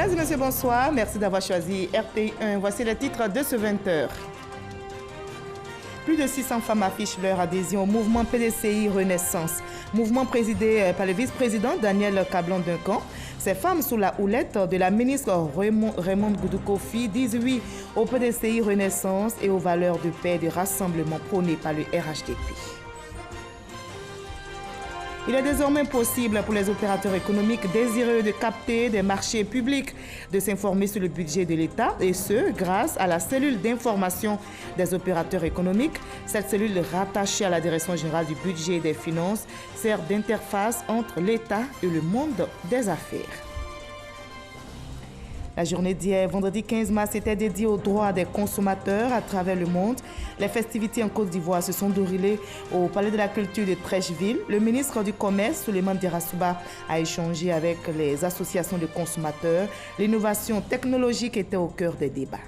Mesdames et messieurs, bonsoir. Merci d'avoir choisi RTI1. Voici les titres de ce 20h. Plus de 600 femmes affichent leur adhésion au mouvement PDCI Renaissance. Mouvement présidé par le vice-président Daniel Kablan-Duncan. Ces femmes, sous la houlette de la ministre Raymond Goudou Kofi, disent oui au PDCI Renaissance et aux valeurs de paix et de rassemblement prônées par le RHDP. Il est désormais possible pour les opérateurs économiques désireux de capter des marchés publics de s'informer sur le budget de l'État, et ce, grâce à la cellule d'information des opérateurs économiques. Cette cellule rattachée à la Direction générale du budget et des finances sert d'interface entre l'État et le monde des affaires. La journée d'hier, vendredi 15 mars, était dédiée aux droits des consommateurs à travers le monde. Les festivités en Côte d'Ivoire se sont déroulées au Palais de la Culture de Trècheville. Le ministre du Commerce, Souleymane Dirassouba, a échangé avec les associations de consommateurs. L'innovation technologique était au cœur des débats.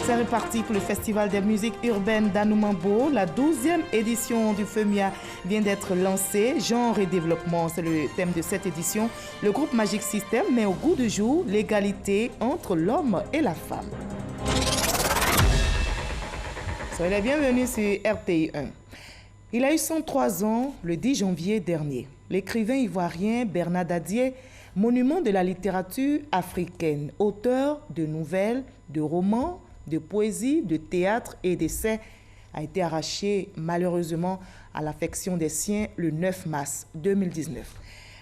C'est reparti pour le Festival des musiques urbaines d'Anoumambo. La 12e édition du FEMIA vient d'être lancée. Genre et développement, c'est le thème de cette édition. Le groupe Magic System met au goût du jour l'égalité entre l'homme et la femme. Soyez les bienvenus sur RTI1. Il a eu 103 ans le 10 janvier dernier. L'écrivain ivoirien Bernard Dadier, monument de la littérature africaine, auteur de nouvelles, de romans, de poésie, de théâtre et d'essais, a été arraché malheureusement à l'affection des siens le 9 mars 2019.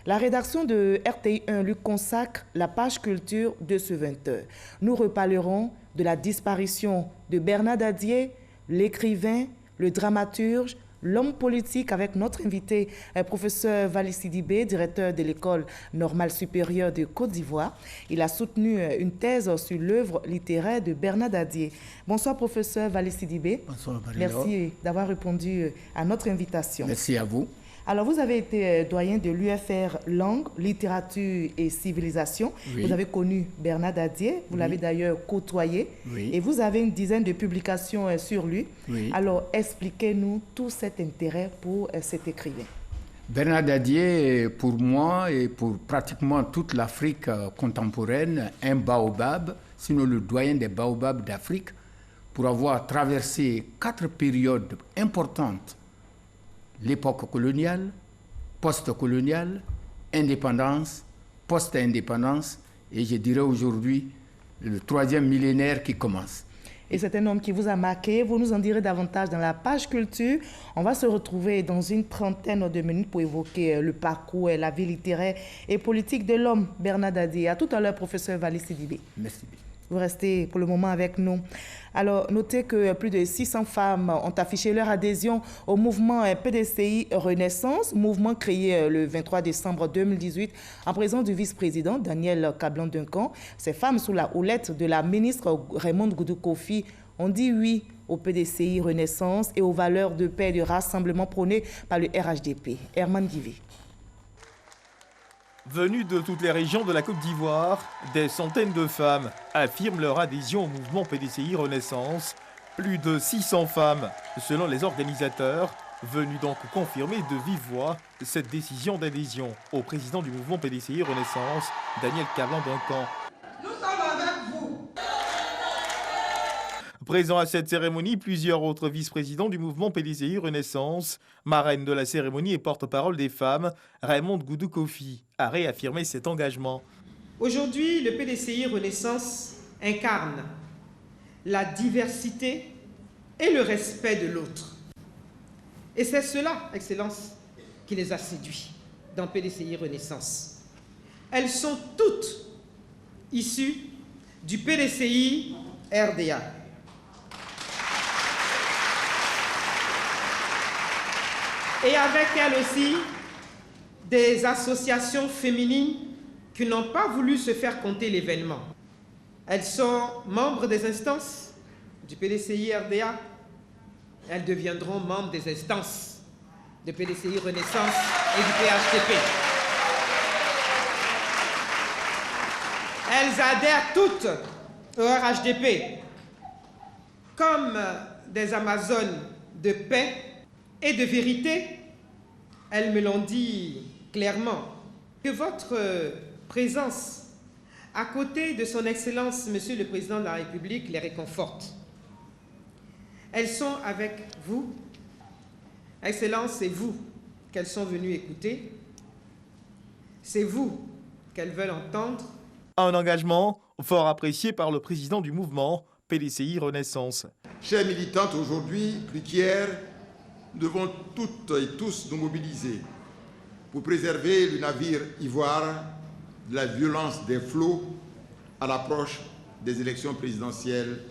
La rédaction de RTI1 lui consacre la page culture de ce 20h. Nous reparlerons de la disparition de Bernard Dadier, l'écrivain, le dramaturge, l'homme politique, avec notre invité, professeur Vali Sidibé, directeur de l'École normale supérieure de Côte d'Ivoire. Il a soutenu une thèse sur l'œuvre littéraire de Bernard Dadier. Bonsoir, professeur Vali Sidibé. Bonsoir, Marie. Merci d'avoir répondu à notre invitation. Merci à vous. Alors, vous avez été doyen de l'UFR Langue, Littérature et Civilisation. Oui. Vous avez connu Bernard Dadier, vous l'avez d'ailleurs côtoyé. Oui. Et vous avez une dizaine de publications sur lui. Oui. Alors, expliquez-nous tout cet intérêt pour cet écrivain. Bernard Dadier est pour moi et pour pratiquement toute l'Afrique contemporaine un baobab, sinon le doyen des baobabs d'Afrique, pour avoir traversé 4 périodes importantes. L'époque coloniale, post-coloniale, indépendance, post-indépendance et je dirais aujourd'hui le 3e millénaire qui commence. Et c'est un homme qui vous a marqué. Vous nous en direz davantage dans la page culture. On va se retrouver dans une trentaine de minutes pour évoquer le parcours et la vie littéraire et politique de l'homme Bernard Dadier. À tout à l'heure, professeur Vali Sidibé. Merci. Vous restez pour le moment avec nous. Alors, notez que plus de 600 femmes ont affiché leur adhésion au mouvement PDCI Renaissance, mouvement créé le 23 décembre 2018 en présence du vice-président Daniel Kablan-Duncan. Ces femmes, sous la houlette de la ministre Raymond Goudou Kofi, ont dit oui au PDCI Renaissance et aux valeurs de paix et de rassemblement prônées par le RHDP. Herman Guivé. Venues de toutes les régions de la Côte d'Ivoire, des centaines de femmes affirment leur adhésion au mouvement PDCI Renaissance. Plus de 600 femmes, selon les organisateurs, venues donc confirmer de vive voix cette décision d'adhésion au président du mouvement PDCI Renaissance, Daniel Kablan-Duncan. Nous sommes avec vous. Présents à cette cérémonie, plusieurs autres vice-présidents du mouvement PDCI Renaissance. Marraine de la cérémonie et porte-parole des femmes, Raymond Goudou Kofi a réaffirmé cet engagement. Aujourd'hui, le PDCI Renaissance incarne la diversité et le respect de l'autre. Et c'est cela, Excellence, qui les a séduits dans PDCI Renaissance. Elles sont toutes issues du PDCI RDA. Et avec elles aussi, des associations féminines qui n'ont pas voulu se faire compter l'événement. Elles sont membres des instances du PDCI RDA. Elles deviendront membres des instances de PDCI Renaissance et du PHTP. Elles adhèrent toutes au RHDP comme des Amazones de paix et de vérité. Elles me l'ont dit clairement. Que votre présence à côté de son Excellence, Monsieur le Président de la République, les réconforte. Elles sont avec vous. Excellence, c'est vous qu'elles sont venues écouter. C'est vous qu'elles veulent entendre. Un engagement fort apprécié par le président du mouvement PDCI Renaissance. Chères militantes, aujourd'hui, plus qu'hier, nous devons toutes et tous nous mobiliser pour préserver le navire Ivoire de la violence des flots à l'approche des élections présidentielles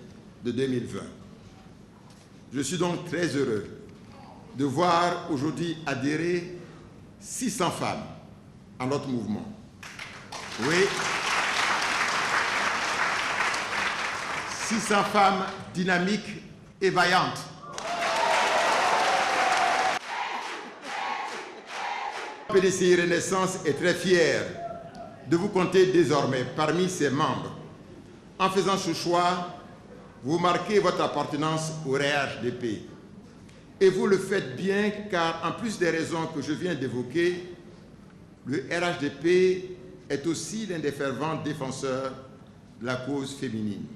de 2020. Je suis donc très heureux de voir aujourd'hui adhérer 600 femmes à notre mouvement. Oui, 600 femmes dynamiques et vaillantes. PDCI Renaissance est très fier de vous compter désormais parmi ses membres. En faisant ce choix, vous marquez votre appartenance au RHDP. Et vous le faites bien car, en plus des raisons que je viens d'évoquer, le RHDP est aussi l'un des fervents défenseurs de la cause féminine.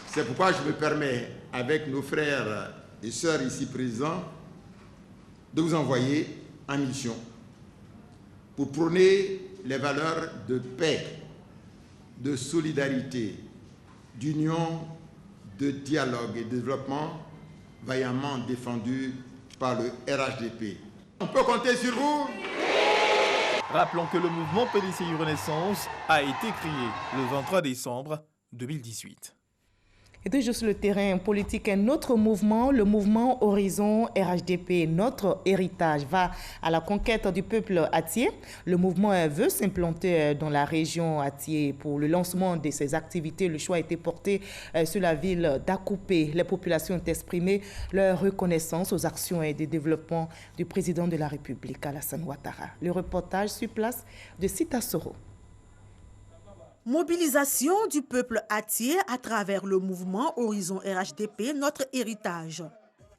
C'est pourquoi je me permets, avec nos frères et sœurs ici présents, de vous envoyer en mission pour prôner les valeurs de paix, de solidarité, d'union, de dialogue et de développement vaillamment défendus par le RHDP. On peut compter sur vous? Rappelons que le mouvement PDCI Renaissance a été créé le 23 décembre 2018. Et toujours sur le terrain politique, un autre mouvement, le mouvement Horizon RHDP, notre héritage, va à la conquête du peuple Atié. Le mouvement veut s'implanter dans la région Atié. Pour le lancement de ses activités, le choix a été porté sur la ville d'Akoupé. Les populations ont exprimé leur reconnaissance aux actions et des développements du président de la République, Alassane Ouattara. Le reportage sur place de Sita Soro. Mobilisation du peuple atié à travers le mouvement Horizon RHDP, notre héritage.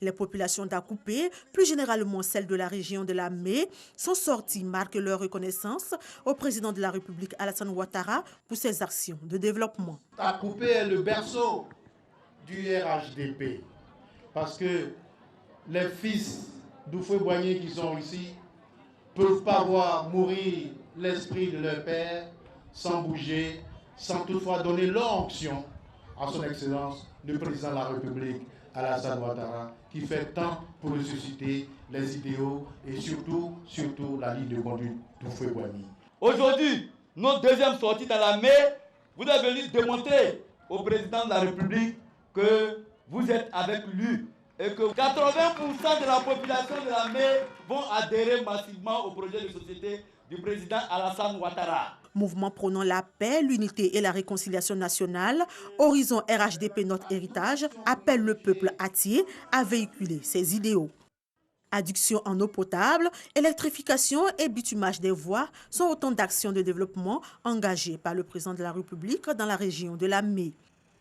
Les populations d'Akoupé, plus généralement celles de la région de la Mé, sont sorties marquer leur reconnaissance au président de la République Alassane Ouattara pour ses actions de développement. Akoupé est le berceau du RHDP parce que les fils d'Oufoué-Boigny qui sont ici ne peuvent pas voir mourir l'esprit de leur père sans bouger, sans toutefois donner l'onction à son Excellence, le Président de la République, Alassane Ouattara, qui fait tant pour ressusciter les idéaux et surtout la ligne de conduite d'Oufoué-Boigny. Aujourd'hui, notre deuxième sortie dans la mer, vous êtes venu démontrer au Président de la République que vous êtes avec lui et que 80% de la population de la mer vont adhérer massivement au projet de société du président Alassane Ouattara. Mouvement prônant la paix, l'unité et la réconciliation nationale, Horizon RHDP, notre héritage, appelle le peuple atié à véhiculer ses idéaux. Adduction en eau potable, électrification et bitumage des voies sont autant d'actions de développement engagées par le président de la République dans la région de la Mé.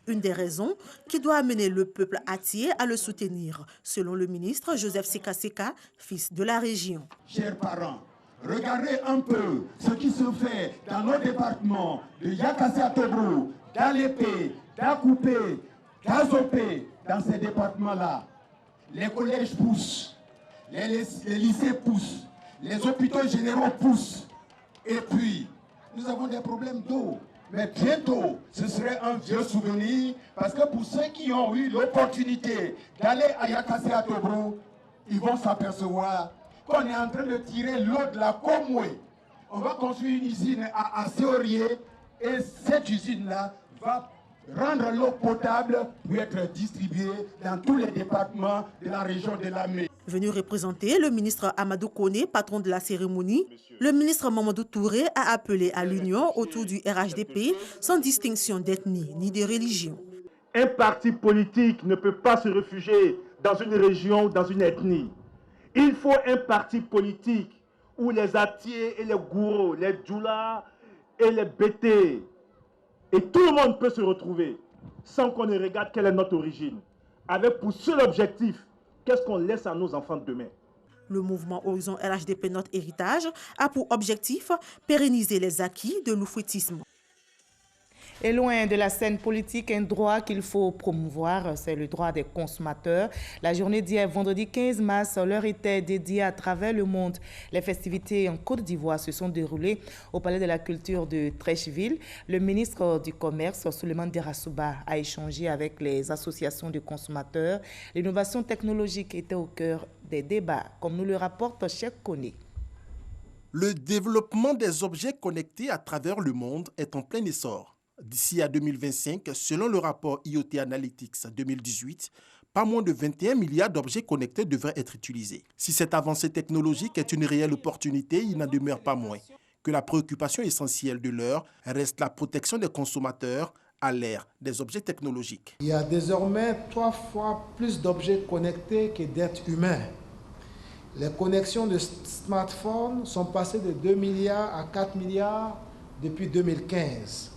Une des raisons qui doit amener le peuple atié à le soutenir, selon le ministre Joseph Seka Seka, fils de la région. Chers parents, regardez un peu ce qui se fait dans nos départements de Yakassé à Tobrou, d'Alépé, d'Akoupé, d'Azopé, dans ces départements-là. Les collèges poussent, les lycées poussent, les hôpitaux généraux poussent. Et puis, nous avons des problèmes d'eau. Mais bientôt, ce serait un vieux souvenir, parce que pour ceux qui ont eu l'opportunité d'aller à Yakassé à Tobrou, ils vont s'apercevoir qu'on est en train de tirer l'eau de la Komoué. On va construire une usine à Asséorié et cette usine-là va rendre l'eau potable pour être distribuée dans tous les départements de la région de la Mé. Venu représenter le ministre Amadou Kone, patron de la cérémonie, le ministre Mamadou Touré a appelé à l'union autour du RHDP sans distinction d'ethnie ni de religion. Un parti politique ne peut pas se réfugier dans une région ou dans une ethnie. Il faut un parti politique où les Atiés et les Gourous, les Djoula et les Bété, et tout le monde peut se retrouver sans qu'on ne regarde quelle est notre origine, avec pour seul objectif, qu'est-ce qu'on laisse à nos enfants de demain. Le mouvement Horizon RHDP Notre Héritage a pour objectif pérenniser les acquis de l'oufouettisme. Et loin de la scène politique, un droit qu'il faut promouvoir, c'est le droit des consommateurs. La journée d'hier, vendredi 15 mars, leur était dédiée à travers le monde. Les festivités en Côte d'Ivoire se sont déroulées au Palais de la Culture de Treichville. Le ministre du Commerce, Souleymane Derassouba, a échangé avec les associations de consommateurs. L'innovation technologique était au cœur des débats, comme nous le rapporte Cheikh Koné. Le développement des objets connectés à travers le monde est en plein essor. D'ici à 2025, selon le rapport IoT Analytics 2018, pas moins de 21 milliards d'objets connectés devraient être utilisés. Si cette avancée technologique est une réelle opportunité, il n'en demeure pas moins que la préoccupation essentielle de l'heure reste la protection des consommateurs à l'ère des objets technologiques. Il y a désormais 3 fois plus d'objets connectés que d'êtres humains. Les connexions de smartphones sont passées de 2 milliards à 4 milliards depuis 2015.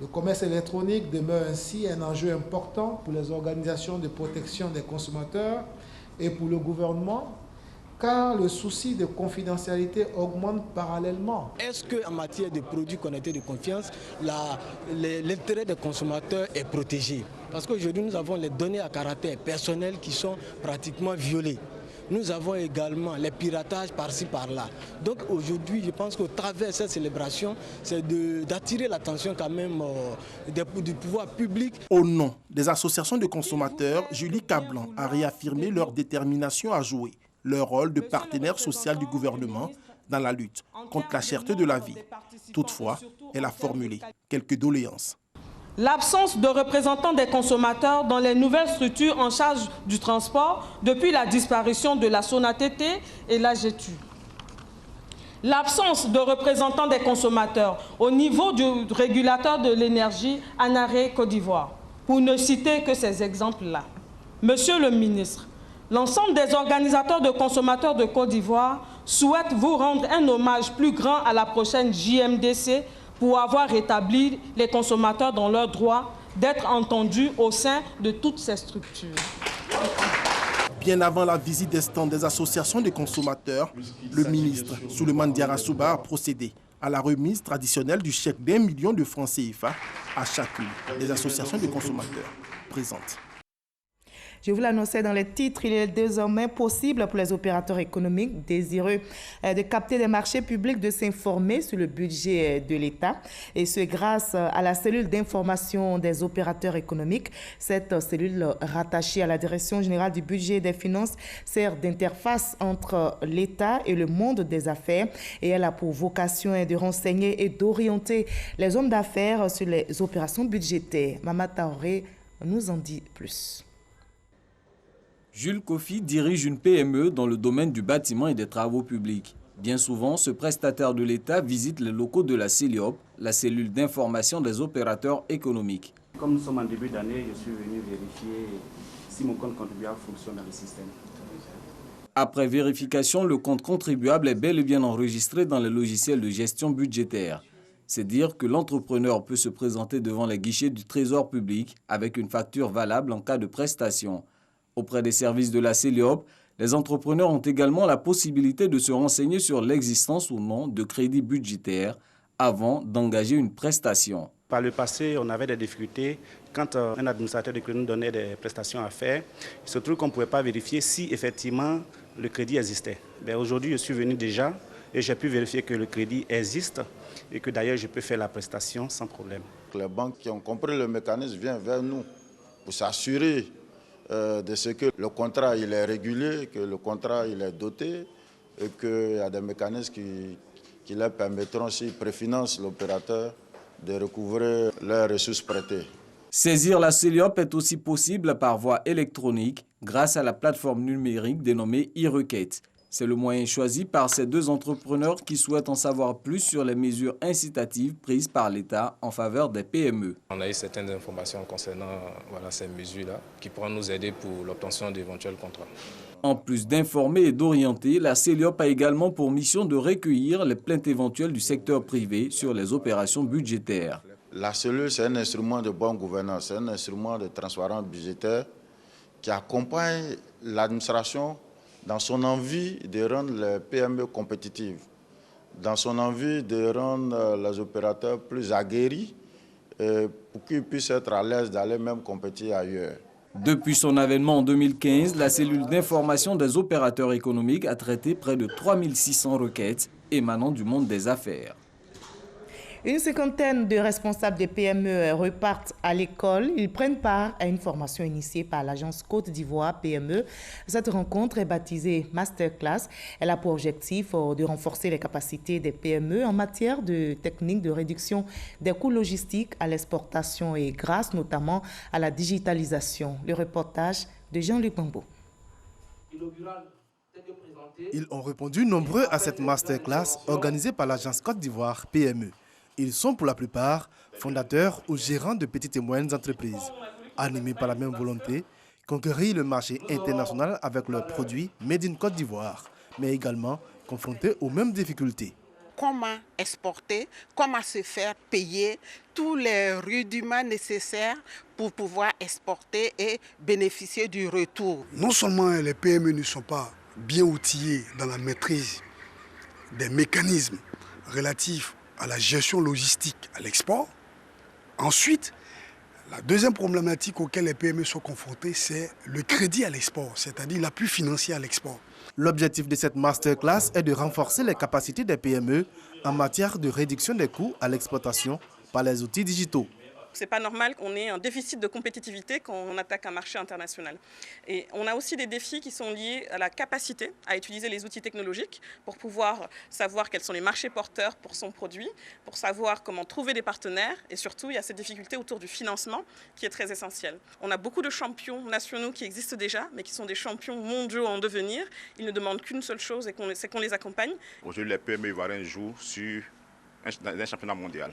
Le commerce électronique demeure ainsi un enjeu important pour les organisations de protection des consommateurs et pour le gouvernement, car le souci de confidentialité augmente parallèlement. Est-ce qu'en matière de produits connectés de confiance, l'intérêt des consommateurs est protégé? Parce qu'aujourd'hui, nous avons les données à caractère personnel qui sont pratiquement violées. Nous avons également les piratages par-ci, par-là. Donc aujourd'hui, je pense qu'au travers de cette célébration, c'est d'attirer l'attention quand même du pouvoir public. Au nom des associations de consommateurs, Julie Cablan a réaffirmé leur détermination à jouer leur rôle de partenaire social du gouvernement dans la lutte contre la cherté de la vie. Toutefois, elle a formulé quelques doléances. L'absence de représentants des consommateurs dans les nouvelles structures en charge du transport depuis la disparition de la SONATT et la GETU. L'absence de représentants des consommateurs au niveau du régulateur de l'énergie ANARE Côte d'Ivoire, pour ne citer que ces exemples-là. Monsieur le ministre, l'ensemble des organisateurs de consommateurs de Côte d'Ivoire souhaitent vous rendre un hommage plus grand à la prochaine JMDC pour avoir rétabli les consommateurs dans leur droit d'être entendus au sein de toutes ces structures. Bien avant la visite des stands des associations de consommateurs, le ministre Souleymane Derassouba a procédé à la remise traditionnelle du chèque d'1 million de francs CFA à chacune des associations de consommateurs présentes. Je vous l'annonçais dans les titres, il est désormais possible pour les opérateurs économiques désireux de capter des marchés publics de s'informer sur le budget de l'État. Et ce grâce à la cellule d'information des opérateurs économiques. Cette cellule rattachée à la Direction générale du budget et des finances sert d'interface entre l'État et le monde des affaires. Et elle a pour vocation de renseigner et d'orienter les hommes d'affaires sur les opérations budgétaires. Mama Taoré nous en dit plus. Jules Kofi dirige une PME dans le domaine du bâtiment et des travaux publics. Bien souvent, ce prestataire de l'État visite les locaux de la CELIOP, la cellule d'information des opérateurs économiques. Comme nous sommes en début d'année, je suis venu vérifier si mon compte contribuable fonctionne dans le système. Après vérification, le compte contribuable est bel et bien enregistré dans les logiciels de gestion budgétaire. C'est dire que l'entrepreneur peut se présenter devant les guichets du Trésor public avec une facture valable en cas de prestation. Auprès des services de la CELIOP, les entrepreneurs ont également la possibilité de se renseigner sur l'existence ou non de crédits budgétaires avant d'engager une prestation. Par le passé, on avait des difficultés. Quand un administrateur de crédit nous donnait des prestations à faire, il se trouve qu'on ne pouvait pas vérifier si effectivement le crédit existait. Aujourd'hui, je suis venu déjà et j'ai pu vérifier que le crédit existe et que d'ailleurs je peux faire la prestation sans problème. Les banques qui ont compris le mécanisme viennent vers nous pour s'assurer de ce que le contrat il est régulier, que le contrat il est doté et qu'il y a des mécanismes qui leur permettront, s'ils préfinancent l'opérateur, de recouvrer leurs ressources prêtées. Saisir la CELIOP est aussi possible par voie électronique grâce à la plateforme numérique dénommée e-Requête. C'est le moyen choisi par ces deux entrepreneurs qui souhaitent en savoir plus sur les mesures incitatives prises par l'État en faveur des PME. On a eu certaines informations concernant ces mesures-là qui pourront nous aider pour l'obtention d'éventuels contrats. En plus d'informer et d'orienter, la CELIOP a également pour mission de recueillir les plaintes éventuelles du secteur privé sur les opérations budgétaires. La cellule, c'est un instrument de bonne gouvernance, c'est un instrument de transparence budgétaire qui accompagne l'administration dans son envie de rendre les PME compétitives, dans son envie de rendre les opérateurs plus aguerris pour qu'ils puissent être à l'aise d'aller même compétir ailleurs. Depuis son avènement en 2015, la cellule d'information des opérateurs économiques a traité près de 3600 requêtes émanant du monde des affaires. Une cinquantaine de responsables des PME repartent à l'école. Ils prennent part à une formation initiée par l'agence Côte d'Ivoire PME. Cette rencontre est baptisée Masterclass. Elle a pour objectif de renforcer les capacités des PME en matière de techniques de réduction des coûts logistiques à l'exportation et grâce notamment à la digitalisation. Le reportage de Jean-Luc Bambo. Ils ont répondu nombreux à cette masterclass organisée par l'agence Côte d'Ivoire PME. Ils sont pour la plupart fondateurs ou gérants de petites et moyennes entreprises, animés par la même volonté, conquérir le marché international avec leurs produits made in Côte d'Ivoire, mais également confrontés aux mêmes difficultés. Comment exporter, comment se faire payer tous les rudiments nécessaires pour pouvoir exporter et bénéficier du retour. Non seulement les PME ne sont pas bien outillés dans la maîtrise des mécanismes relatifs à la gestion logistique à l'export. Ensuite, la deuxième problématique auquel les PME sont confrontées, c'est le crédit à l'export, c'est-à-dire l'appui financier à l'export. L'objectif de cette masterclass est de renforcer les capacités des PME en matière de réduction des coûts à l'exportation par les outils digitaux. C'est pas normal qu'on ait un déficit de compétitivité quand on attaque un marché international. Et on a aussi des défis qui sont liés à la capacité à utiliser les outils technologiques pour pouvoir savoir quels sont les marchés porteurs pour son produit, pour savoir comment trouver des partenaires et surtout il y a cette difficulté autour du financement qui est très essentielle. On a beaucoup de champions nationaux qui existent déjà mais qui sont des champions mondiaux en devenir. Ils ne demandent qu'une seule chose et c'est qu'on les accompagne. Aujourd'hui les PME ivoiriens jouent sur un championnat mondial.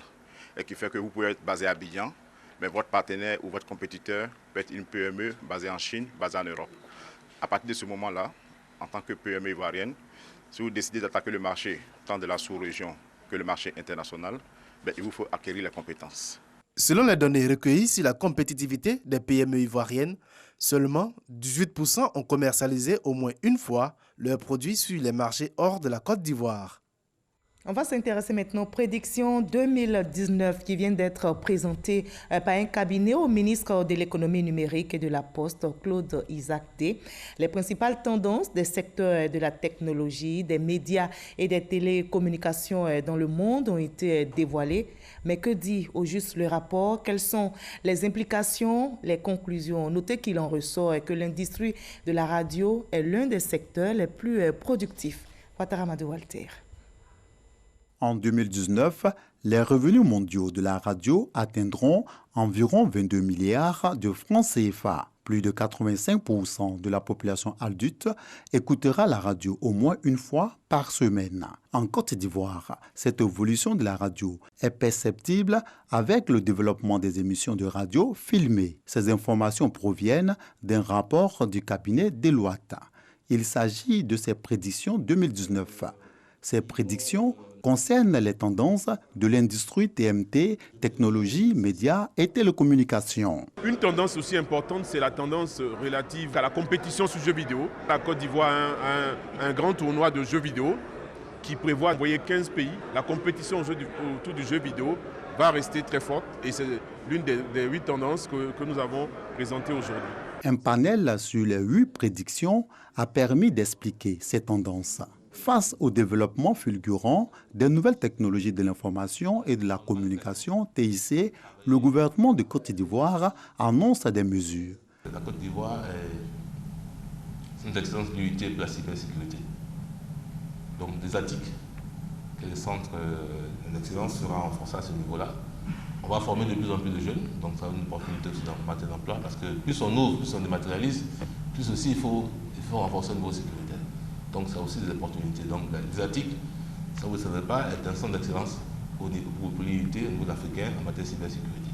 Et qui fait que vous pouvez être basé à Abidjan, mais votre partenaire ou votre compétiteur peut être une PME basée en Chine, basée en Europe. À partir de ce moment-là, en tant que PME ivoirienne, si vous décidez d'attaquer le marché, tant de la sous-région que le marché international, il vous faut acquérir les compétences. Selon les données recueillies sur la compétitivité des PME ivoiriennes, seulement 18% ont commercialisé au moins une fois leurs produits sur les marchés hors de la Côte d'Ivoire. On va s'intéresser maintenant aux prédictions 2019 qui viennent d'être présentées par un cabinet au ministre de l'économie numérique et de la Poste, Claude Isaac-Té. Les principales tendances des secteurs de la technologie, des médias et des télécommunications dans le monde ont été dévoilées. Mais que dit au juste le rapport? Quelles sont les implications, les conclusions? Notez qu'il en ressort que l'industrie de la radio est l'un des secteurs les plus productifs. Ouattara Amadou Walter. En 2019, les revenus mondiaux de la radio atteindront environ 22 milliards de francs CFA. Plus de 85% de la population adulte écoutera la radio au moins une fois par semaine. En Côte d'Ivoire, cette évolution de la radio est perceptible avec le développement des émissions de radio filmées. Ces informations proviennent d'un rapport du cabinet Deloitte. Il s'agit de ses prédictions 2019. Ces prédictions concernent les tendances de l'industrie TMT, technologie, médias et télécommunications. Une tendance aussi importante, c'est la tendance relative à la compétition sur jeux vidéo. La Côte d'Ivoire a un grand tournoi de jeux vidéo qui prévoit d'envoyer 15 pays. La compétition autour du jeu vidéo va rester très forte et c'est l'une des 8 tendances que nous avons présentées aujourd'hui. Un panel sur les 8 prédictions a permis d'expliquer ces tendances. Face au développement fulgurant des nouvelles technologies de l'information et de la communication, TIC, le gouvernement de Côte d'Ivoire annonce des mesures. La Côte d'Ivoire est une excellente unité pour la cybersécurité. Donc des ATIC, que le centre d'excellence sera renforcé à ce niveau-là. On va former de plus en plus de jeunes, donc ça a une opportunité aussi dans le matière d'emploi, parce que plus on ouvre, plus on dématérialise, plus aussi il faut renforcer le niveau sécuritaire. Donc ça a aussi des opportunités. Donc les ATIC, ça vous ne savez pas, est un centre d'excellence pour l'unité au niveau africain en matière de cybersécurité.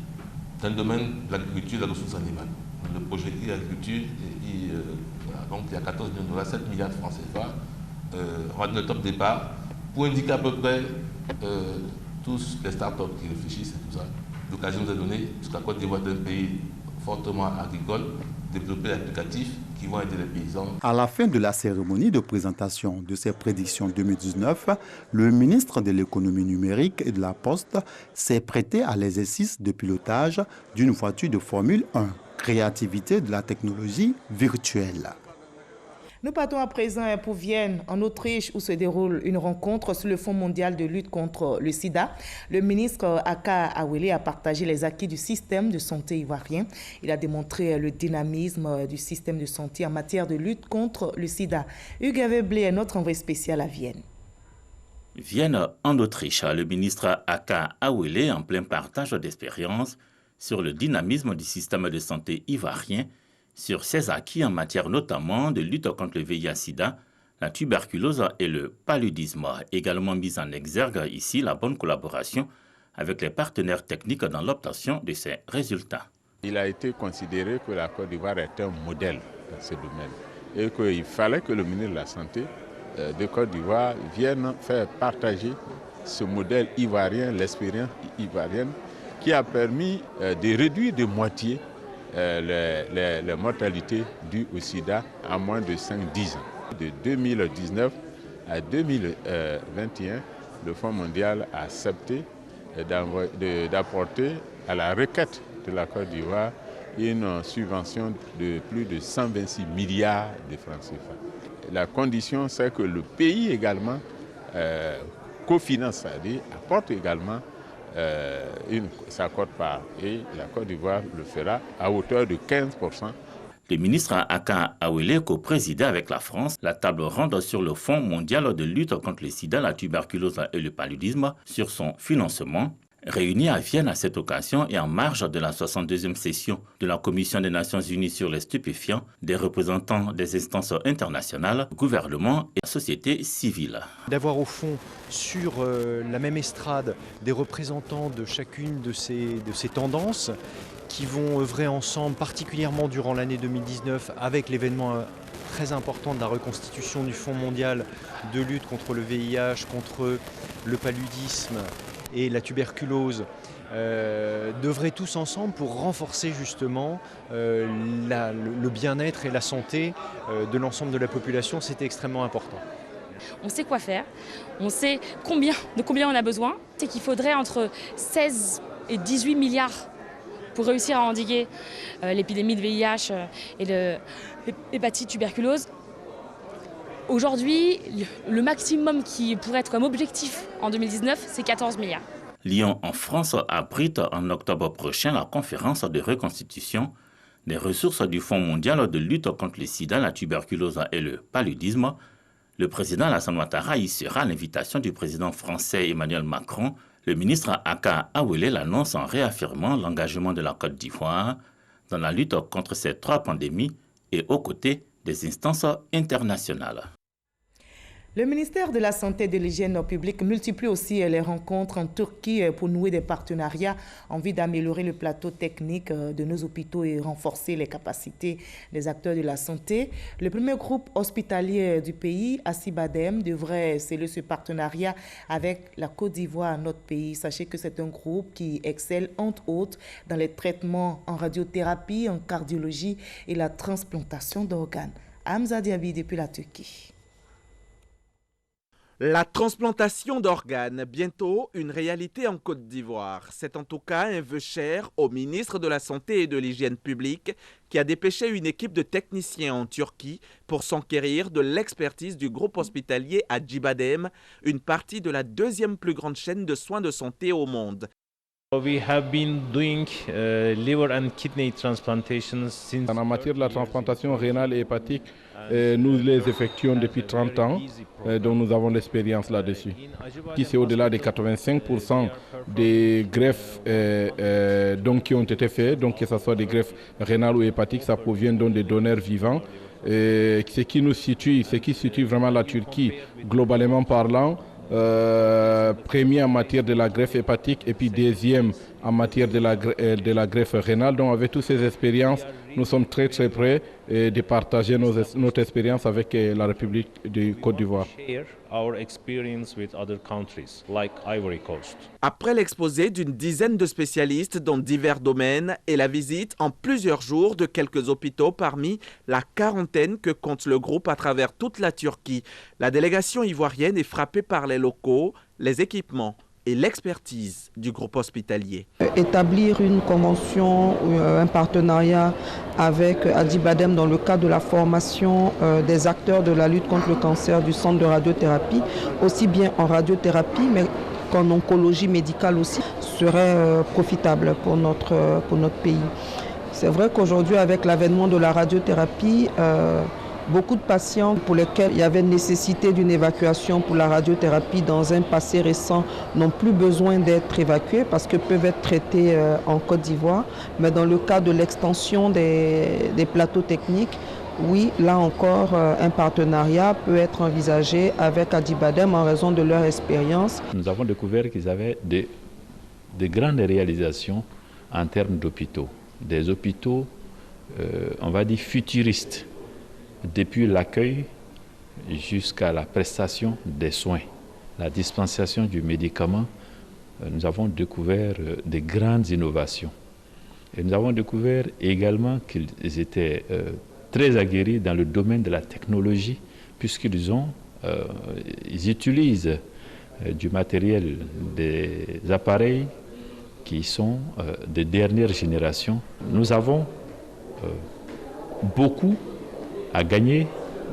Dans le domaine de l'agriculture et de la ressource animale, le projet e-agriculture, donc il y a 14 millions de dollars, 7 milliards de francs CFA. On va donner le top départ pour indiquer à peu près tous les startups qui réfléchissent et tout ça. L'occasion nous a donné, parce que la Côte d'Ivoire est un pays fortement agricole, développer l'applicatif qui vont aider les paysans. À la fin de la cérémonie de présentation de ces prédictions 2019, le ministre de l'économie numérique et de la Poste s'est prêté à l'exercice de pilotage d'une voiture de Formule 1, créativité de la technologie virtuelle. Nous partons à présent pour Vienne, en Autriche, où se déroule une rencontre sur le Fonds mondial de lutte contre le sida. Le ministre Aka Awele a partagé les acquis du système de santé ivoirien. Il a démontré le dynamisme du système de santé en matière de lutte contre le sida. Hugues Aveblé est notre envoyé spécial à Vienne. Vienne, en Autriche, le ministre Aka Awele en plein partage d'expérience sur le dynamisme du système de santé ivoirien, sur ses acquis en matière notamment de lutte contre le VIH-Sida, la tuberculose et le paludisme. Également mise en exergue ici la bonne collaboration avec les partenaires techniques dans l'obtention de ces résultats. Il a été considéré que la Côte d'Ivoire est un modèle dans ce domaine et qu'il fallait que le ministre de la Santé de Côte d'Ivoire vienne faire partager ce modèle ivoirien, l'expérience ivoirienne, qui a permis de réduire de moitié les mortalités dues au sida en moins de 5-10 ans. De 2019 à 2021, le Fonds mondial a accepté d'apporter à la requête de la Côte d'Ivoire une subvention de plus de 126 milliards de francs CFA. La condition, c'est que le pays également cofinance, c'est-à-dire apporte également sa quote-part, et la Côte d'Ivoire le fera à hauteur de 15%. Le ministre Aka Awele co-présidait avec la France la table ronde sur le Fonds mondial de lutte contre le sida, la tuberculose et le paludisme, sur son financement. Réunis à Vienne à cette occasion et en marge de la 62e session de la Commission des Nations Unies sur les stupéfiants, des représentants des instances internationales, gouvernements et société civile. D'avoir au fond sur la même estrade des représentants de chacune de ces tendances qui vont œuvrer ensemble, particulièrement durant l'année 2019, avec l'événement très important de la reconstitution du Fonds mondial de lutte contre le VIH, contre le paludisme et la tuberculose, d'œuvrer tous ensemble pour renforcer justement le bien-être et la santé de l'ensemble de la population. C'était extrêmement important. On sait quoi faire, on sait de combien on a besoin. C'est qu'il faudrait entre 16 et 18 milliards pour réussir à endiguer l'épidémie de VIH et de l'hépatite tuberculose. Aujourd'hui, le maximum qui pourrait être comme objectif en 2019, c'est 14 milliards. Lyon, en France, abrite en octobre prochain la conférence de reconstitution des ressources du Fonds mondial de lutte contre le sida, la tuberculose et le paludisme. Le président Alassane Ouattara y sera à l'invitation du président français Emmanuel Macron. Le ministre Aka Awele l'annonce en réaffirmant l'engagement de la Côte d'Ivoire dans la lutte contre ces trois pandémies et aux côtés des instances internationales. Le ministère de la Santé et de l'Hygiène publique multiplie aussi les rencontres en Turquie pour nouer des partenariats en vue d'améliorer le plateau technique de nos hôpitaux et renforcer les capacités des acteurs de la santé. Le premier groupe hospitalier du pays, Acibadem, devrait sceller ce partenariat avec la Côte d'Ivoire, notre pays. Sachez que c'est un groupe qui excelle entre autres dans les traitements en radiothérapie, en cardiologie et la transplantation d'organes. Hamza Diaby depuis la Turquie. La transplantation d'organes, bientôt une réalité en Côte d'Ivoire. C'est en tout cas un vœu cher au ministre de la Santé et de l'Hygiène publique qui a dépêché une équipe de techniciens en Turquie pour s'enquérir de l'expertise du groupe hospitalier Acibadem, une partie de la deuxième plus grande chaîne de soins de santé au monde. We have been doing liver and kidney transplantations since... En matière de la transplantation rénale et hépatique, nous les effectuons depuis 30 ans, donc nous avons l'expérience là-dessus. Ici, c'est au-delà de 85% des greffes donc, qui ont été faites, donc que ce soit des greffes rénales ou hépatiques, ça provient donc des donneurs vivants. Ce qui situe vraiment la Turquie, globalement parlant, premier en matière de la greffe hépatique et puis deuxième en matière de la greffe rénale. Donc avec toutes ces expériences, nous sommes très prêts de partager notre expérience avec la République de Côte d'Ivoire. Après l'exposé d'une dizaine de spécialistes dans divers domaines et la visite en plusieurs jours de quelques hôpitaux parmi la quarantaine que compte le groupe à travers toute la Turquie, la délégation ivoirienne est frappée par les locaux, les équipements et l'expertise du groupe hospitalier. Établir une convention ou un partenariat avec Adibadem dans le cadre de la formation des acteurs de la lutte contre le cancer du centre de radiothérapie, aussi bien en radiothérapie mais qu'en oncologie médicale aussi, serait profitable pour notre pays. C'est vrai qu'aujourd'hui, avec l'avènement de la radiothérapie, beaucoup de patients pour lesquels il y avait nécessité d'une évacuation pour la radiothérapie dans un passé récent n'ont plus besoin d'être évacués parce que peuvent être traités en Côte d'Ivoire. Mais dans le cas de l'extension des plateaux techniques, oui, là encore, un partenariat peut être envisagé avec Adibadem en raison de leur expérience. Nous avons découvert qu'ils avaient de grandes réalisations en termes d'hôpitaux. Des hôpitaux, on va dire, futuristes. Depuis l'accueil jusqu'à la prestation des soins, la dispensation du médicament, nous avons découvert de grandes innovations. Et nous avons découvert également qu'ils étaient très aguerris dans le domaine de la technologie, puisqu'ils utilisent du matériel, des appareils qui sont de dernière génération. Nous avons beaucoup à gagner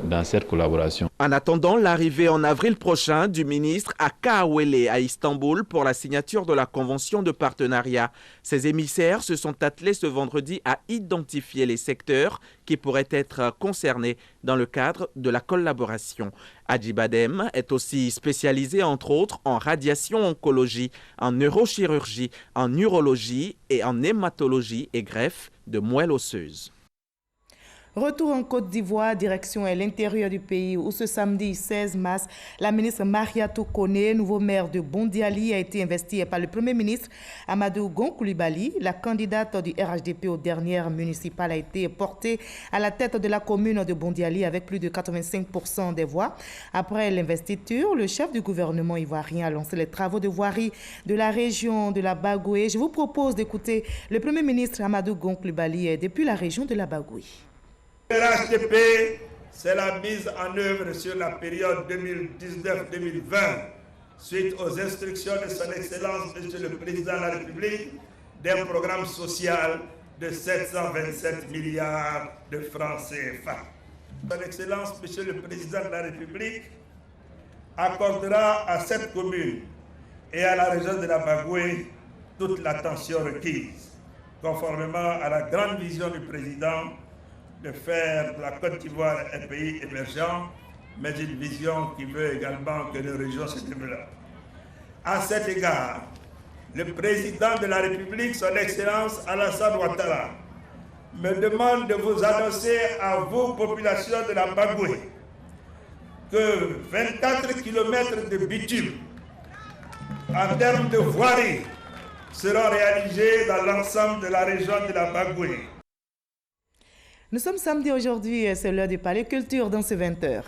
dans cette collaboration. En attendant l'arrivée en avril prochain du ministre à Kaawele à Istanbul pour la signature de la convention de partenariat, ces émissaires se sont attelés ce vendredi à identifier les secteurs qui pourraient être concernés dans le cadre de la collaboration. Adibadem est aussi spécialisé entre autres en radiation-oncologie, en neurochirurgie, en urologie et en hématologie et greffe de moelle osseuse. Retour en Côte d'Ivoire, direction l'intérieur du pays où ce samedi 16 mars, la ministre Mariatou Koné, nouveau maire de Bondiali, a été investie par le Premier ministre Amadou Gon Coulibaly. La candidate du RHDP aux dernières municipales a été portée à la tête de la commune de Bondiali avec plus de 85% des voix. Après l'investiture, le chef du gouvernement ivoirien a lancé les travaux de voirie de la région de la Bagoué. Je vous propose d'écouter le Premier ministre Amadou Gon Coulibaly depuis la région de la Bagoué. Le RHDP, c'est la mise en œuvre sur la période 2019-2020, suite aux instructions de son Excellence, Monsieur le Président de la République, d'un programme social de 727 milliards de francs CFA. Son Excellence, Monsieur le Président de la République, accordera à cette commune et à la région de la Bagoué toute l'attention requise, conformément à la grande vision du Président de faire de la Côte d'Ivoire un pays émergent, mais une vision qui veut également que nos régions se développent. À cet égard, le président de la République, son Excellence Alassane Ouattara, me demande de vous annoncer à vous, population de la Bagoué, que 24 km de bitume en termes de voirie seront réalisés dans l'ensemble de la région de la Bagoué. Nous sommes samedi aujourd'hui et c'est l'heure du Palais Culture dans ce 20h.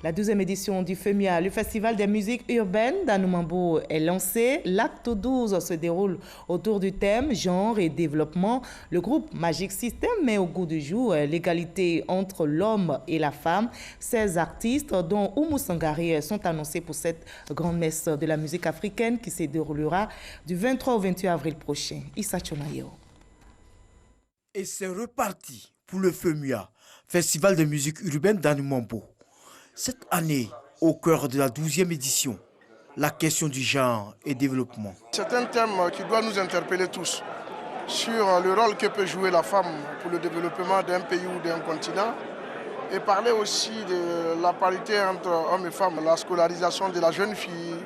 La 12e édition du FEMIA, le Festival des musiques urbaines d'Anoumambo, est lancé. L'acte 12 se déroule autour du thème genre et développement. Le groupe Magic System met au goût du jour l'égalité entre l'homme et la femme. 16 artistes, dont Oumou Sangari, sont annoncés pour cette grande messe de la musique africaine qui se déroulera du 23 au 28 avril prochain. Issa Chonayo. Et c'est reparti pour le FEMIA, Festival de musique urbaine d'Anoumambo. Cette année, au cœur de la 12e édition, la question du genre et développement. C'est un thème qui doit nous interpeller tous sur le rôle que peut jouer la femme pour le développement d'un pays ou d'un continent et parler aussi de la parité entre hommes et femmes, la scolarisation de la jeune fille,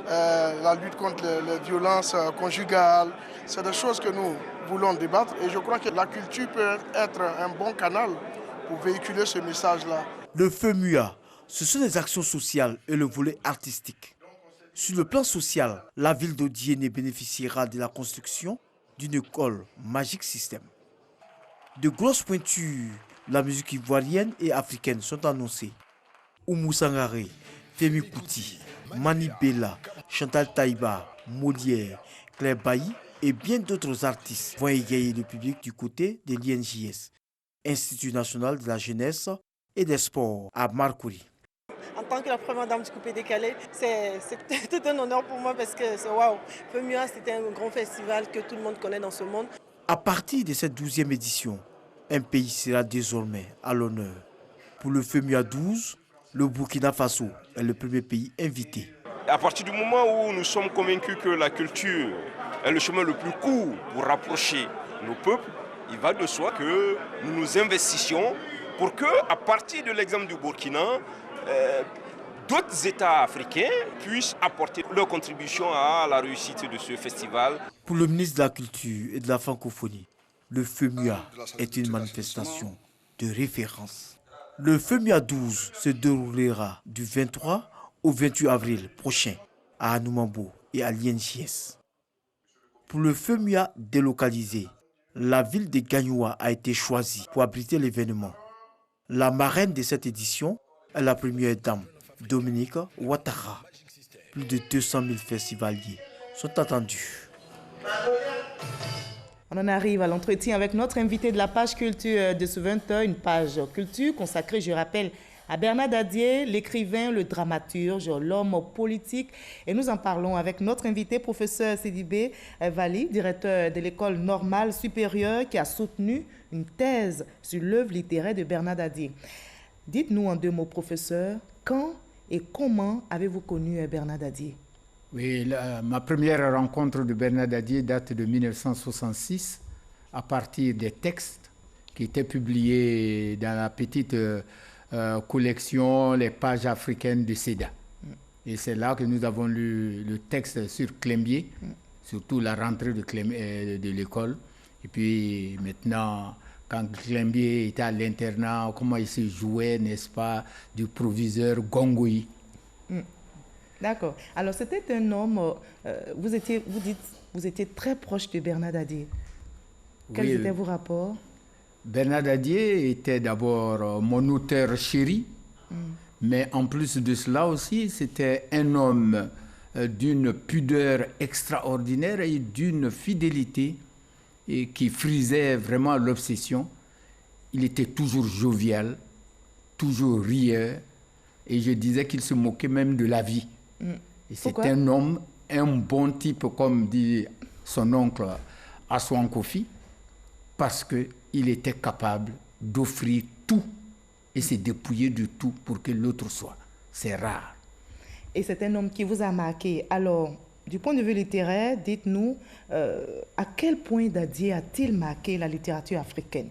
la lutte contre les violences conjugales. C'est des choses que nous voulons débattre et je crois que la culture peut être un bon canal pour véhiculer ce message-là. Le FEMUA, ce sont des actions sociales et le volet artistique. Sur le plan social, la ville d'Odiéné bénéficiera de la construction d'une école Magic System. De grosses pointures de la musique ivoirienne et africaine sont annoncées. Oumou Sangaré, Femi Kuti, Mani Bella, Chantal Taïba, Molière, Claire Bailly et bien d'autres artistes vont égayer le public du côté de l'INJS, Institut national de la jeunesse et des sports à Marcouri. En tant que la première dame du coupé décalé, c'est tout un honneur pour moi parce que c'est waouh. FEMUA, c'était un grand festival que tout le monde connaît dans ce monde. À partir de cette 12e édition, un pays sera désormais à l'honneur. Pour le FEMUA 12, le Burkina Faso est le premier pays invité. À partir du moment où nous sommes convaincus que la culture est le chemin le plus court pour rapprocher nos peuples, il va de soi que nous nous investissions pour que, à partir de l'exemple du Burkina, d'autres États africains puissent apporter leur contribution à la réussite de ce festival. Pour le ministre de la Culture et de la Francophonie, le FEMUA est une manifestation de référence. Le FEMUA 12 se déroulera du 23 au 28 avril prochain à Anoumambo et à l'INJS. Pour le FEMUA délocalisé, la ville de Gagnoua a été choisie pour abriter l'événement. La marraine de cette édition est la première dame, Dominique Ouattara. Plus de 200 000 festivaliers sont attendus. On en arrive à l'entretien avec notre invité de la page culture de ce 20h, une page culture consacrée, je rappelle, à Bernard Dadier, l'écrivain, le dramaturge, l'homme politique. Et nous en parlons avec notre invité, professeur Sidibé Vali, directeur de l'école normale supérieure, qui a soutenu une thèse sur l'œuvre littéraire de Bernard Dadier. Dites-nous en 2 mots, professeur, quand et comment avez-vous connu Bernard Dadier? Oui, ma première rencontre de Bernard Dadier date de 1966, à partir des textes qui étaient publiés dans la petite collection Les pages africaines de Seda. Et c'est là que nous avons lu le texte sur Clembier, surtout la rentrée de l'école. Et puis maintenant, quand Clembier était à l'internat, comment il se jouait, n'est-ce pas, du proviseur Gongoï. D'accord. Alors c'était un homme, vous étiez très proche de Bernard Dadier. Quels étaient vos rapports? Bernard Dadier était d'abord mon auteur chéri, mais en plus de cela aussi, c'était un homme d'une pudeur extraordinaire et d'une fidélité et qui frisait vraiment l'obsession. Il était toujours jovial, toujours rieur, et je disais qu'il se moquait même de la vie. Et c'est un homme, un bon type, comme dit son oncle Assouan Kofi, parce qu'il était capable d'offrir tout et se dépouiller de tout pour que l'autre soit. C'est rare. Et c'est un homme qui vous a marqué. Alors, du point de vue littéraire, dites-nous, à quel point Dadier a-t-il marqué la littérature africaine?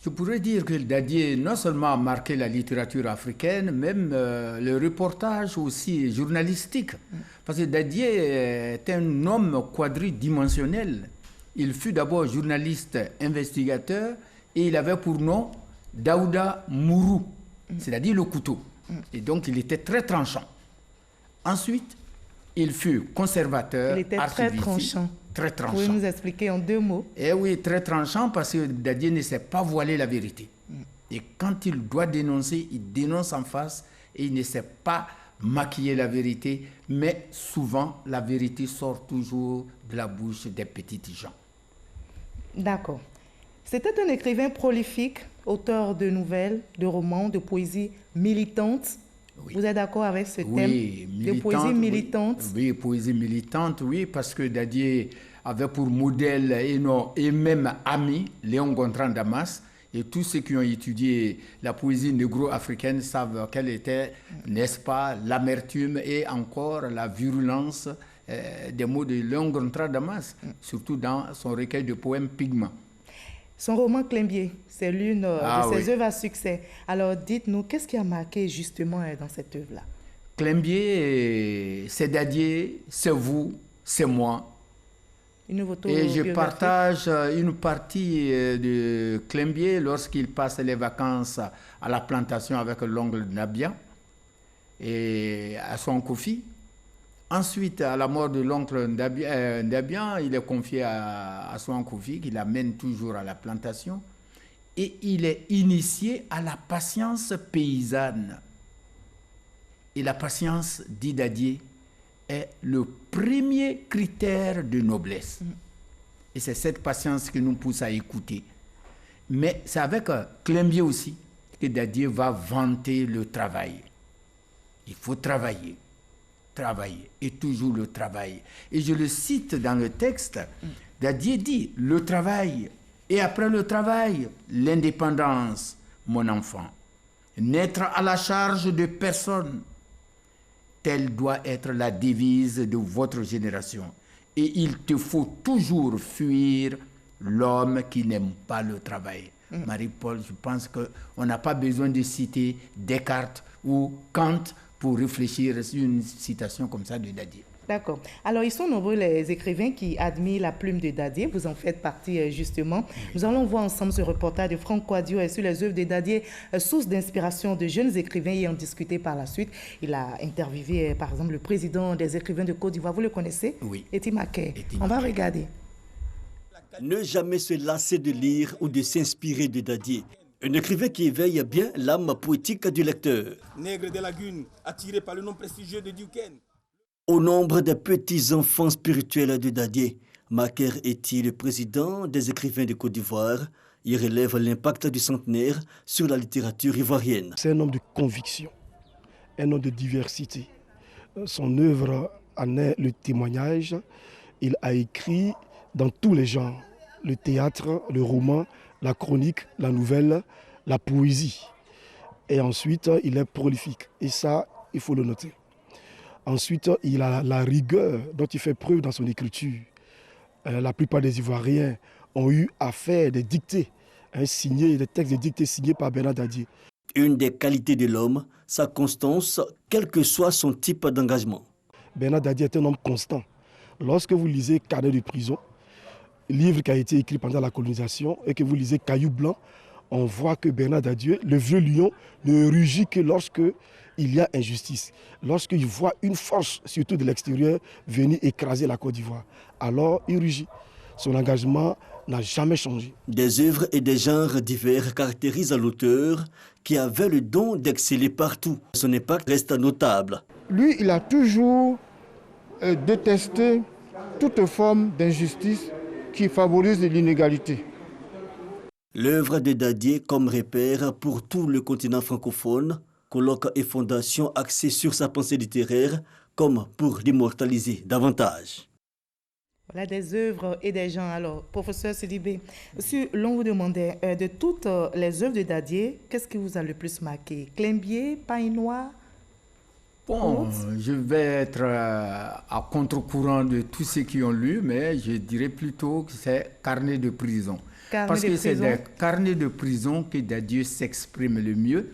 Je pourrais dire que Dadier non seulement a marqué la littérature africaine, même le reportage aussi journalistique. Parce que Dadier est un homme quadridimensionnel. Il fut d'abord journaliste investigateur et il avait pour nom Daouda Mourou, c'est-à-dire le couteau. Et donc il était très tranchant. Ensuite, il fut conservateur. Il était très tranchant. Très tranchant. Vous pouvez nous expliquer en 2 mots? Eh oui, très tranchant parce que Dadier ne sait pas voiler la vérité. Et quand il doit dénoncer, il dénonce en face et il ne sait pas maquiller la vérité. Mais souvent, la vérité sort toujours de la bouche des petites gens. D'accord. C'était un écrivain prolifique, auteur de nouvelles, de romans, de poésie militante. Oui. Vous êtes d'accord avec ce thème de poésie militante? Oui, poésie militante, oui, parce que Dadier avait pour modèle et même ami Léon Gontran Damas. Et tous ceux qui ont étudié la poésie négro-africaine savent quelle était, n'est-ce pas, l'amertume et encore la virulence des mots de Léon Gontran Damas, surtout dans son recueil de poèmes Pygma. Son roman Clembier, c'est l'une de ses œuvres à succès. Alors dites-nous, qu'est-ce qui a marqué justement dans cette œuvre-là? Clembier, c'est Dadier, c'est vous, c'est moi. Et je partage une partie de Clembier lorsqu'il passe les vacances à la plantation avec l'oncle Nabia et à son Kofi. Ensuite, à la mort de l'oncle Ndabian, il est confié à Souan Kofi, qui l'amène toujours à la plantation. Et il est initié à la patience paysanne. Et la patience, dit Dadié, est le premier critère de noblesse. Et c'est cette patience qui nous pousse à écouter. Mais c'est avec Clembier aussi que Dadié va vanter le travail. Il faut travailler, travailler, et toujours le travail. Et je le cite dans le texte, Dadié dit, le travail, et après le travail, l'indépendance, mon enfant. N'être à la charge de personne. Telle doit être la devise de votre génération. Et il te faut toujours fuir l'homme qui n'aime pas le travail. Marie-Paul, je pense qu'on n'a pas besoin de citer Descartes ou Kant pour réfléchir sur une citation comme ça de Dadié. D'accord. Alors, ils sont nombreux les écrivains qui admirent la plume de Dadié. Vous en faites partie, justement. Nous allons voir ensemble ce reportage de Franck Kouadio sur les œuvres de Dadié, source d'inspiration de jeunes écrivains, et en discuter par la suite. Il a interviewé, par exemple, le président des écrivains de Côte d'Ivoire. Vous le connaissez? Oui. Eti Maké. On va regarder. Ne jamais se lasser de lire ou de s'inspirer de Dadié. Un écrivain qui éveille bien l'âme poétique du lecteur. Nègre des lagunes, attiré par le nom prestigieux de Duquesne. Au nombre des petits-enfants spirituels de Dadié, Maker Eti, le président des écrivains de Côte d'Ivoire, y relève l'impact du centenaire sur la littérature ivoirienne. C'est un homme de conviction, un homme de diversité. Son œuvre en est le témoignage. Il a écrit dans tous les genres, le théâtre, le roman, la chronique, la nouvelle, la poésie. Et ensuite, il est prolifique. Et ça, il faut le noter. Ensuite, il a la rigueur dont il fait preuve dans son écriture. La plupart des Ivoiriens ont eu à faire des dictées, des textes de dictées signés par Bernard Dadié. Une des qualités de l'homme, sa constance, quel que soit son type d'engagement. Bernard Dadié est un homme constant. Lorsque vous lisez Carnet de prison, livre qui a été écrit pendant la colonisation, et que vous lisez Caillou blanc, on voit que Bernard Dadié, le vieux lion, ne rugit que lorsque il y a injustice. Lorsqu'il voit une force, surtout de l'extérieur, venir écraser la Côte d'Ivoire, alors il rugit. Son engagement n'a jamais changé. Des œuvres et des genres divers caractérisent l'auteur qui avait le don d'exceller partout. Son impact reste notable. Lui, il a toujours détesté toute forme d'injustice qui favorise l'inégalité. L'œuvre de Dadié comme repère pour tout le continent francophone, colloque et fondation axée sur sa pensée littéraire comme pour l'immortaliser davantage. Voilà des œuvres et des gens. Alors, professeur Sidibé, si l'on vous demandait de toutes les œuvres de Dadié, qu'est-ce qui vous a le plus marqué? Clembier, Pain Noir? Bon, je vais être à contre-courant de tous ceux qui ont lu, mais je dirais plutôt que c'est Carnet de prison. Parce que c'est des carnets de prison que Dadié s'exprime le mieux.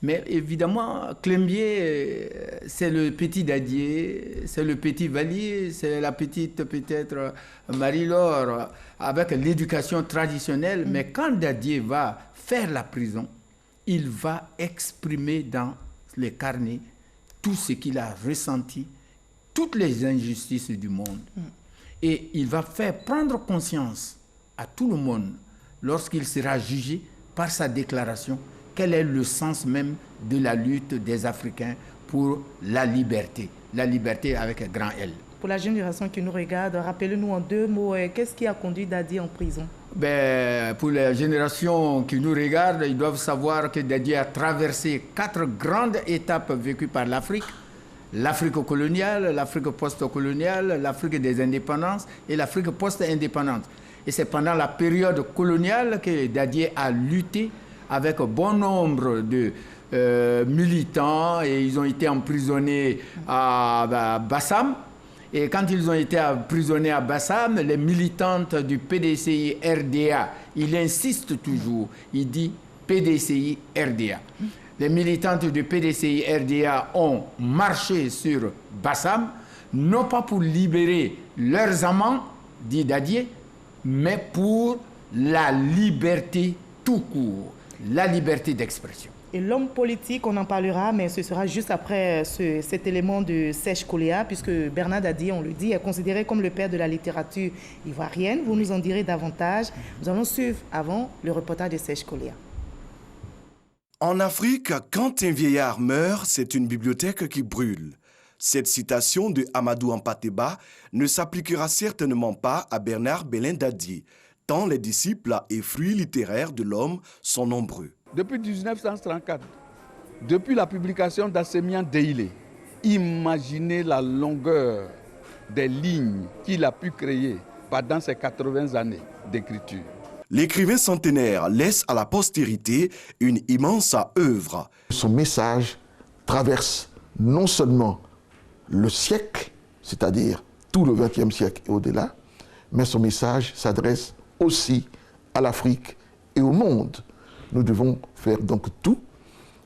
Mais évidemment, Clembier, c'est le petit Dadié, c'est le petit Valier, c'est la petite peut-être Marie-Laure, avec l'éducation traditionnelle. Mais quand Dadié va faire la prison, il va exprimer dans les carnets tout ce qu'il a ressenti, toutes les injustices du monde. Et il va faire prendre conscience à tout le monde, lorsqu'il sera jugé par sa déclaration, quel est le sens même de la lutte des Africains pour la liberté avec un grand L. Pour la génération qui nous regarde, rappelez-nous en 2 mots, qu'est-ce qui a conduit Dadié en prison? Pour la génération qui nous regarde, ils doivent savoir que Dadié a traversé 4 grandes étapes vécues par l'Afrique. L'Afrique coloniale, l'Afrique post-coloniale, l'Afrique des indépendances et l'Afrique post-indépendante. Et c'est pendant la période coloniale que Dadié a lutté avec bon nombre de militants, et ils ont été emprisonnés à Bassam. Et quand ils ont été emprisonnés à Bassam, les militantes du PDCI RDA, il insiste toujours, il dit PDCI RDA. Les militantes du PDCI RDA ont marché sur Bassam, non pas pour libérer leurs amants, dit Dadié, mais pour la liberté tout court, la liberté d'expression. Et l'homme politique, on en parlera, mais ce sera juste après cet élément de Sèche Koléa, puisque Bernard Dadié, on le dit, est considéré comme le père de la littérature ivoirienne. Vous nous en direz davantage. Nous allons suivre avant le reportage de Sèche Koléa. En Afrique, quand un vieillard meurt, c'est une bibliothèque qui brûle. Cette citation de Amadou Ampateba ne s'appliquera certainement pas à Bernard Belin Dadié, tant les disciples et fruits littéraires de l'homme sont nombreux. Depuis 1934, depuis la publication d'Assemian Deilé, imaginez la longueur des lignes qu'il a pu créer pendant ces 80 années d'écriture. L'écrivain centenaire laisse à la postérité une immense œuvre. Son message traverse non seulement le siècle, c'est-à-dire tout le XXe siècle et au-delà, mais son message s'adresse aussi à l'Afrique et au monde. Nous devons faire donc tout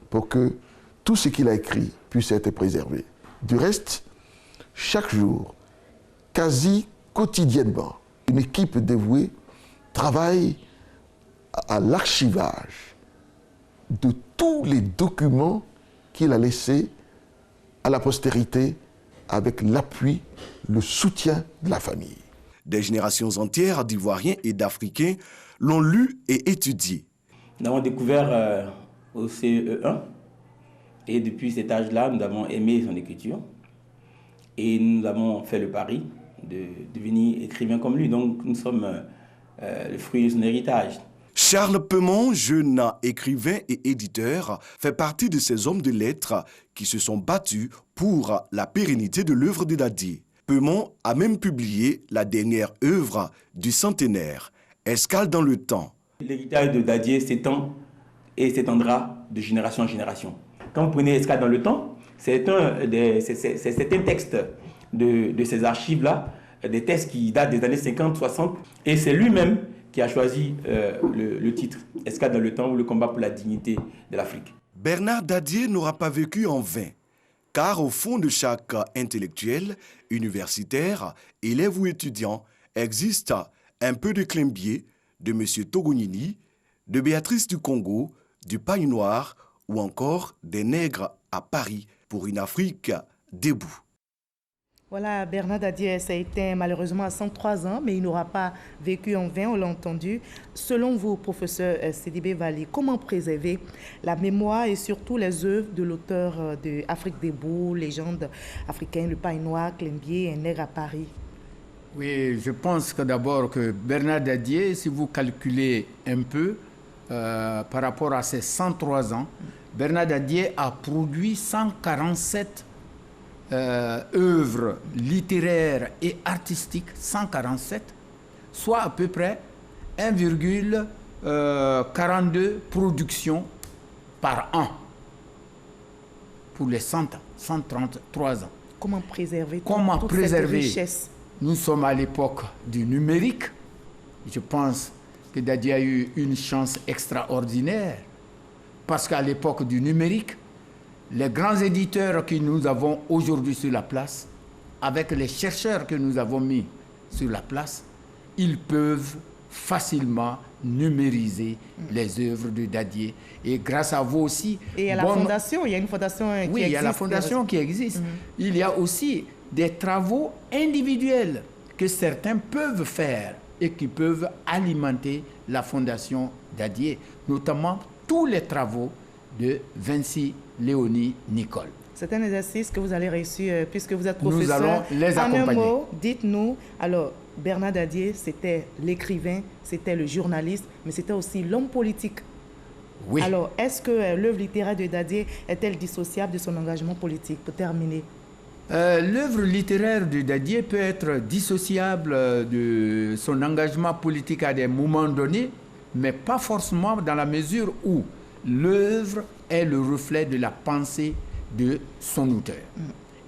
pour que tout ce qu'il a écrit puisse être préservé. Du reste, chaque jour, quasi quotidiennement, une équipe dévouée travaille à l'archivage de tous les documents qu'il a laissés à la postérité avec l'appui, le soutien de la famille. Des générations entières d'Ivoiriens et d'Africains l'ont lu et étudié. Nous avons découvert au CE1 et depuis cet âge-là, nous avons aimé son écriture et nous avons fait le pari de devenir écrivain comme lui. Donc nous sommes le fruit de son héritage. Charles Peumont, jeune écrivain et éditeur, fait partie de ces hommes de lettres qui se sont battus pour la pérennité de l'œuvre de Dadié. Peumont a même publié la dernière œuvre du centenaire, Escale dans le temps. L'héritage de Dadié s'étend et s'étendra de génération en génération. Quand vous prenez Escale dans le temps, c'est un texte de ces archives-là, des textes qui datent des années 50-60, et c'est lui-même qui a choisi le titre « Escale dans le temps » ou « Le combat pour la dignité de l'Afrique ». Bernard Dadié n'aura pas vécu en vain, car au fond de chaque intellectuel, universitaire, élève ou étudiant, existe un peu de Climbié, de M. Togonini, de Béatrice du Congo, du Paille Noir ou encore des nègres à Paris pour une Afrique debout. Voilà, Bernard Dadié s'est éteint malheureusement à 103 ans, mais il n'aura pas vécu en vain, on l'a entendu. Selon vous, professeur Sidibé Vali, comment préserver la mémoire et surtout les œuvres de l'auteur de Afrique debout, légende africaine, le Paille Noir, Climbié, un nègre à Paris? Oui, je pense que d'abord que Bernard Dadié, si vous calculez un peu par rapport à ses 103 ans, Bernard Dadié a produit 147 œuvres littéraires et artistiques, 147, soit à peu près 1,42 productions par an pour les 133 ans. Comment préserver toute cette richesse? Nous sommes à l'époque du numérique. Je pense que Dadié a eu une chance extraordinaire parce qu'à l'époque du numérique, les grands éditeurs que nous avons aujourd'hui sur la place, avec les chercheurs que nous avons mis sur la place, ils peuvent facilement numériser les œuvres de Dadié. Et grâce à vous aussi... Et à la fondation, il y a une fondation qui existe. Oui, il y a la fondation qui existe. Il y a aussi des travaux individuels que certains peuvent faire et qui peuvent alimenter la fondation Dadié, notamment tous les travaux de Vinci Léonie Nicole. C'est un exercice que vous allez réussir puisque vous êtes professeur. Nous allons les accompagner. En un mot, dites-nous, alors Bernard Dadié, c'était l'écrivain, c'était le journaliste, mais c'était aussi l'homme politique. Oui. Alors, est-ce que l'œuvre littéraire de Dadié est-elle dissociable de son engagement politique? Pour terminer. L'œuvre littéraire de Dadié peut être dissociable de son engagement politique à des moments donnés, mais pas forcément dans la mesure où l'œuvre est le reflet de la pensée de son auteur.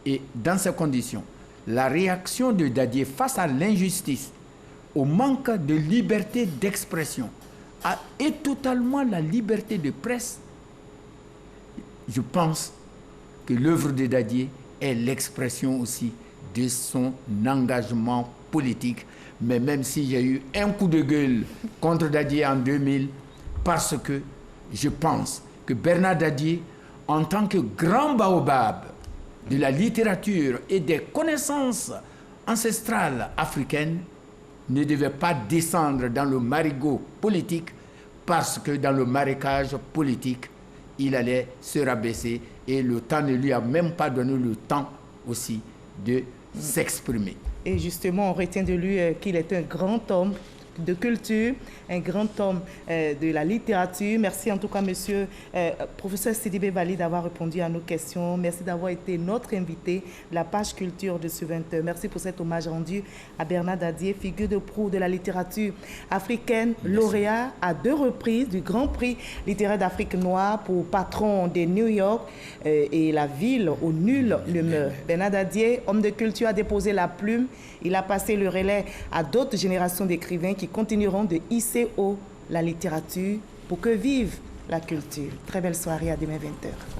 Et dans ces conditions, la réaction de Dadié face à l'injustice, au manque de liberté d'expression et totalement la liberté de presse, je pense que l'œuvre de Dadié est l'expression aussi de son engagement politique. Mais même s'il y a eu un coup de gueule contre Dadié en 2000, parce que je pense que Bernard Dadier, en tant que grand baobab de la littérature et des connaissances ancestrales africaines, ne devait pas descendre dans le marigot politique, parce que dans le marécage politique, il allait se rabaisser et le temps ne lui a même pas donné le temps aussi de s'exprimer. Et justement, on retient de lui qu'il est un grand homme de culture, un grand homme de la littérature. Merci en tout cas, monsieur professeur Sidibé Bali, d'avoir répondu à nos questions. Merci d'avoir été notre invité de la page culture de ce 20h. Merci pour cet hommage rendu à Bernard Dadier, figure de proue de la littérature africaine, lauréat à 2 reprises du Grand Prix littéraire d'Afrique noire pour patron de New York et la ville où nul ne meurt. Bernard Dadier, homme de culture, a déposé la plume. Il a passé le relais à d'autres générations d'écrivains qui continueront de hisser haut la littérature pour que vive la culture. Très belle soirée, à demain 20h.